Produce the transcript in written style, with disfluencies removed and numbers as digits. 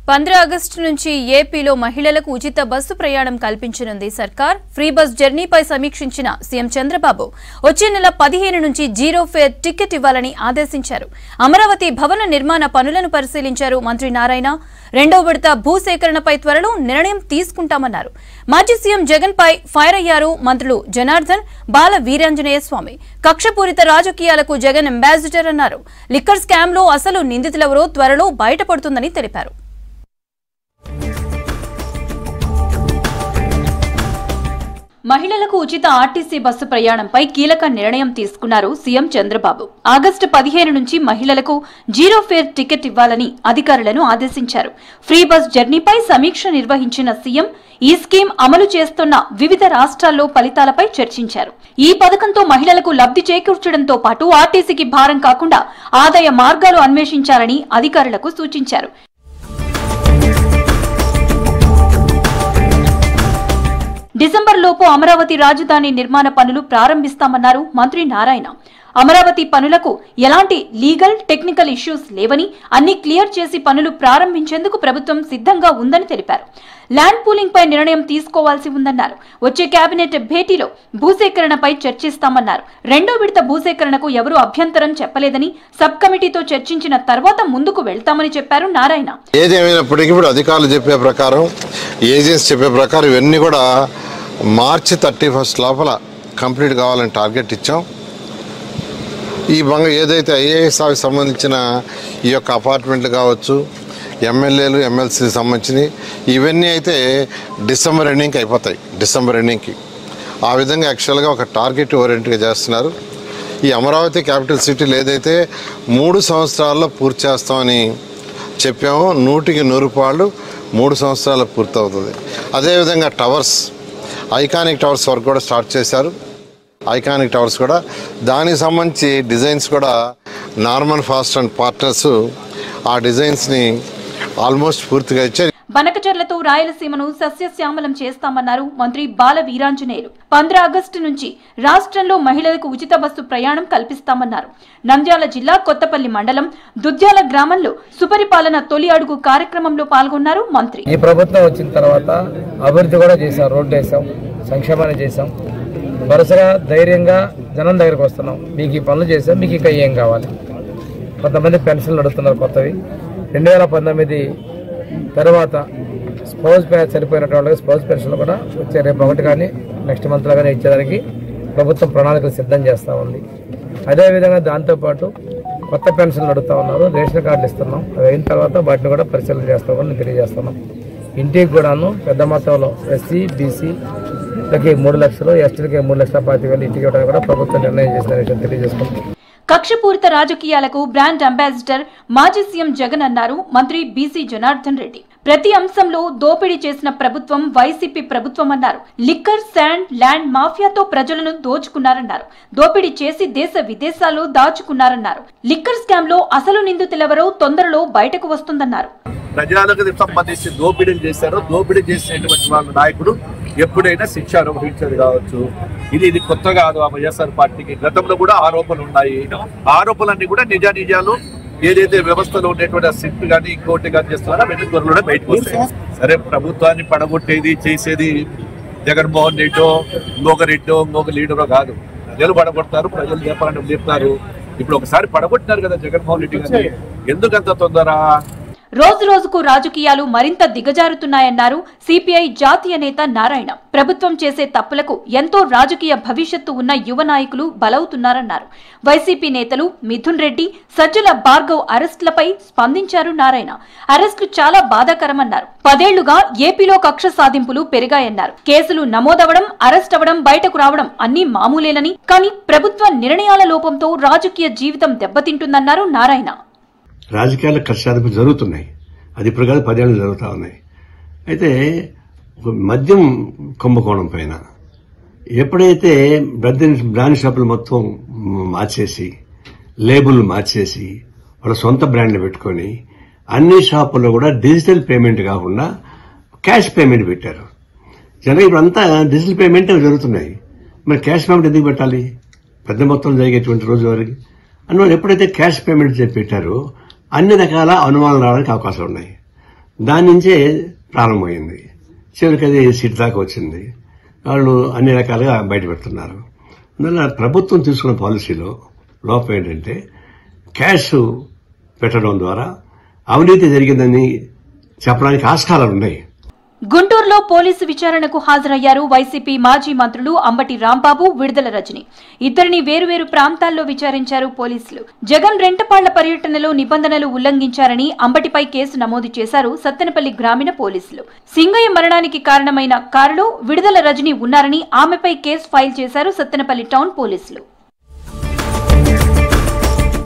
15 August నుంచి ఏపీలో మహిళలకు ఉచిత బస్సు ప్రయాణం కల్పించనుంది సర్కార్. ఫ్రీ బస్ జర్నీపై సమీక్షించిన సీఎం చంద్రబాబు వచ్చే నెల 15 నుంచి జీరో ఫేర్ టికెట్ ఇవ్వాలని ఆదేశించారు. అమరావతి భవన నిర్మాణ పనులను పరిశీలించారు మంత్రి నారాయణ. రెండో విడత భూసేకరణపై త్వరలో నిర్ణయం తీసుకుంటామన్నారు. మాజీ సీఎం జగన్ పై ఫైర్ అయ్యారు మంత్రులు జనార్దన్, బాల వీరాంజనేయ స్వామి. కక్షపూరిత రాజకీయాలకు జగన్ అంబాసిడర్ అన్నారు. లిక్కర్ స్కామ్ లో అసలు నిందితులెవరో త్వరలో బయటపడుతుందని తెలిపారు. మహిళలకు ఉచిత ఆర్టీసీ బస్సు ప్రయాణంపై కీలక నిర్ణయం తీసుకున్నారు సీఎం చంద్రబాబు. ఆగస్టు 15 నుంచి మహిళలకు జీరో ఫేర్ టికెట్ ఇవ్వాలని అధికారులను ఆదేశించారు. ఫ్రీ బస్ జర్నీపై సమీక్ష నిర్వహించిన సీఎం ఈ స్కీమ్ అమలు చేస్తున్న వివిధ రాష్ట్రాల్లో ఫలితాలపై చర్చించారు. ఈ పథకంతో మహిళలకు లబ్ధి చేకూర్చడంతో పాటు ఆర్టీసీకి భారం కాకుండా ఆదాయ మార్గాలు అన్వేషించాలని అధికారులకు సూచించారు. డిసెంబర్ లోపు అమరావతి రాజధాని నిర్మాణ పనులు ప్రారంభిస్తామన్నారు మంత్రి నారాయణ. అమరావతి పనులకు ఎలాంటి లీగల్, టెక్నికల్ ఇష్యూస్ లేవని, అన్ని క్లియర్ చేసి పనులు ప్రారంభించేందుకు ప్రభుత్వం సిద్ధంగా ఉందని తెలిపారు. ల్యాండ్ పూలింగ్ పై నిర్ణయం తీసుకోవాల్సి ఉందన్నారు. వచ్చే కేబినెట్ భేటీలో భూసేకరణపై చర్చిస్తామన్నారు. రెండో విడత భూసేకరణకు ఎవరూ అభ్యంతరం చెప్పలేదని, సబ్ కమిటీతో చర్చించిన తర్వాత ముందుకు వెళ్తామని చెప్పారు నారాయణ. ఏదేమైనప్పటికీ ఇప్పుడు అధికారులు చెప్పే ప్రకారం, ఏజెన్సీ చెప్పే ప్రకారం ఇవన్నీ కూడా మార్చి 31 లోపల కంప్లీట్ కావాలని టార్గెట్ ఇచ్చాం. ఈ ఏదైతే ఐఏఎస్కి సంబంధించిన ఈ యొక్క అపార్ట్మెంట్లు కావచ్చు, ఎమ్మెల్యేలు, ఎమ్మెల్సీకి సంబంధించినవి ఇవన్నీ అయితే డిసెంబర్ ఎండింగ్కి అయిపోతాయి. డిసెంబర్ ఎండింగ్కి ఆ విధంగా యాక్చువల్గా ఒక టార్గెట్ ఓరియంట్గా చేస్తున్నారు. ఈ అమరావతి క్యాపిటల్ సిటీలు ఏదైతే 3 సంవత్సరాల్లో పూర్తి చేస్తామని చెప్పామో 100కి 100 3 సంవత్సరాల్లో పూర్తవుతుంది. అదేవిధంగా టవర్స్, ఐకానిక్ టవర్స్ వర్క్ కూడా స్టార్ట్ చేశారు. ఐకానిక్ టవర్స్ కూడా దానికి సంబంధించి డిజైన్స్ కూడా నార్మన్ ఫాస్ట్ అండ్ పార్ట్నర్స్ ఆ డిజైన్స్ని ఆల్మోస్ట్ పూర్తిగా ఇచ్చారు. బనకచర్లతో రాయలసీమను సస్యశ్యామలం చేస్తామన్నారు మంత్రి బాల వీరాంజనేయులు. 15 ఆగస్టు నుంచి రాష్ట్రంలో మహిళలకు ఉచిత బస్సు ప్రయాణం కల్పిస్తామన్నారు. నంద్యాల జిల్లా కొత్తపల్లి మండలం దుద్యాల గ్రామంలో సుపరిపాలన తొలి అడుగు కార్యక్రమంలో పాల్గొన్నారు మంత్రి. ఈ ప్రభుత్వం వచ్చిన తర్వాత అభివృద్ధి కూడా చేశాం, రోడ్డు వేసాం, సంక్షేమాన్ని చేశాం. వరుసగా ధైర్యంగా జనం దగ్గరకు వస్తున్నాం. మీకు ఈ పనులు చేసాం, మీకు ఇంకా ఏం కావాలి. కొంతమంది పెన్షన్లు అడుగుతున్నారు కొత్తవి. 2019 తర్వాత స్పౌజ్ చనిపోయినటువంటి వాళ్ళకి స్పౌజ్ పెన్షన్లు కూడా వచ్చే రేపు 1 కానీ నెక్స్ట్ మంత్లో కానీ ఇచ్చేదానికి ప్రభుత్వం ప్రణాళికలు సిద్ధం చేస్తూ ఉంది. అదేవిధంగా దాంతోపాటు కొత్త పెన్షన్లు అడుగుతూ ఉన్నారు, రేషన్ కార్డులు ఇస్తున్నాం. అది అయిన తర్వాత వాటిని కూడా పరిశీలన చేస్తామని తెలియజేస్తున్నాం. ఇంటికి కూడాను పెద్ద మొత్తంలో ఎస్సీ, బీసీలకి 3 లక్షలు, ఎస్టీలకి 3,50,000 ఇంటికి ఇవ్వడానికి కూడా ప్రభుత్వం నిర్ణయం చేసిన విషయం తెలియజేసుకుంటాం. కక్షపూరిత రాజకీయాలకు బ్రాండ్ అంబాసిడర్ మాజీ సీఎం జగన్ అన్నారు మంత్రి బీసీ జనార్దన్ రెడ్డి. ప్రతి అంశంలో దోపిడీ చేసిన ప్రభుత్వం వైసీపీ ప్రభుత్వం అన్నారు. లిక్కర్, శాండ్, ల్యాండ్ మాఫియాతో ప్రజలను దోచుకున్నారన్నారు. దోపిడీ చేసి దేశ విదేశాల్లో దాచుకున్నారన్నారు. లిక్కర్ స్కామ్ లో అసలు నిందితులెవరో తొందరలో బయటకు వస్తుందన్నారు. ప్రజలకు సంబంధించి దోపిడీలు చేశారో, దోపిడీ చేసినటువంటి వాళ్ళ నాయకుడు ఎప్పుడైనా శిక్ష అనుభవించేది కావచ్చు. ఇది కొత్త కాదు ఆ వైఎస్ఆర్ పార్టీకి. గతంలో కూడా ఆరోపణలు ఉన్నాయి. ఆరోపణలన్నీ కూడా నిజాలు ఏదైతే వ్యవస్థలో ఉండేటువంటి సిట్ కానీ ఇంకోటి కానీ చేస్తున్నారో అవన్నీ త్వరలోనే బయటకు వస్తాయి. సరే, ప్రభుత్వాన్ని పడగొట్టేది చేసేది జగన్మోహన్ రెడ్డో, ఇంకొక లీడరో కాదు. ప్రజలు పడగొడతారు, ప్రజలు చెప్పాలని చెప్తారు. ఇప్పుడు ఒకసారి పడగొట్టినారు కదా జగన్మోహన్ రెడ్డి గారిని, ఎందుకంత తొందర? రోజు రోజుకు రాజకీయాలు మరింత దిగజారుతున్నాయన్నారు సిపిఐ జాతీయ నేత నారాయణ. ప్రభుత్వం చేసే తప్పులకు ఎంతో రాజకీయ భవిష్యత్తు ఉన్న యువ నాయకులు బలవుతున్నారన్నారు. వైసీపీ నేతలు మిథున్ రెడ్డి, సజ్జల భార్గవ్ అరెస్టులపై స్పందించారు నారాయణ. అరెస్టులు చాలా బాధాకరమన్నారు. 10 ఏళ్లుగా ఏపీలో కక్ష సాధింపులు పెరిగాయన్నారు. కేసులు నమోదవడం, అరెస్ట్ అవడం, బయటకు రావడం అన్ని మామూలేనని, కానీ ప్రభుత్వ నిర్ణయాల లోపంతో రాజకీయ జీవితం దెబ్బతింటుందన్నారు నారాయణ. రాజకీయాల కక్షాదింపు జరుగుతున్నాయి. అది ఇప్పుడు కాదు, 10 ఏళ్ళు జరుగుతూ ఉన్నాయి. అయితే మద్యం కుంభకోణం పైన ఎప్పుడైతే బ్రాండ్ షాపులు మొత్తం మార్చేసి, లేబుల్ మార్చేసి, వాళ్ళ సొంత బ్రాండ్లు పెట్టుకొని అన్ని షాపుల్లో కూడా డిజిటల్ పేమెంట్ కాకుండా క్యాష్ పేమెంట్ పెట్టారు. జనరల్ ఇప్పుడు అంతా డిజిటల్ పేమెంట్ జరుగుతున్నాయి. మరి క్యాష్ పేమెంట్ ఎందుకు పెట్టాలి? పెద్ద మొత్తం జరిగేటువంటి రోజు వరకు అందువల్ల ఎప్పుడైతే క్యాష్ పేమెంట్ పెట్టారో అన్ని రకాల అనుమానాలు రావడానికి అవకాశాలు ఉన్నాయి. దాని నుంచే ప్రారంభమైంది. చివరికి అది సిట్ దాకా వచ్చింది. వాళ్ళు అన్ని రకాలుగా బయటపెడుతున్నారు. అందువల్ల ప్రభుత్వం తీసుకున్న పాలసీలో లోపం ఏంటంటే క్యాష్ పెట్టడం ద్వారా అవినీతి జరిగిందని చెప్పడానికి ఆస్కారాలున్నాయి. గుంటూరులో పోలీసు విచారణకు హాజరయ్యారు వైసీపీ మాజీ మంత్రులు అంబటి రాంబాబు, విడుదల రజని. ఇద్దరిని వేరువేరు ప్రాంతాల్లో విచారించారు పోలీసులు. జగన్ రెంటపాళ్ల పర్యటనలో నిబంధనలు ఉల్లంఘించారని అంబటిపై కేసు నమోదు చేశారు సత్తెనపల్లి గ్రామీణ పోలీసులు. సింగయ్య మరణానికి కారణమైన కారులో విడుదల రజని ఉన్నారని ఆమెపై కేసు ఫైల్ చేశారు సత్తెనపల్లి టౌన్ పోలీసులు.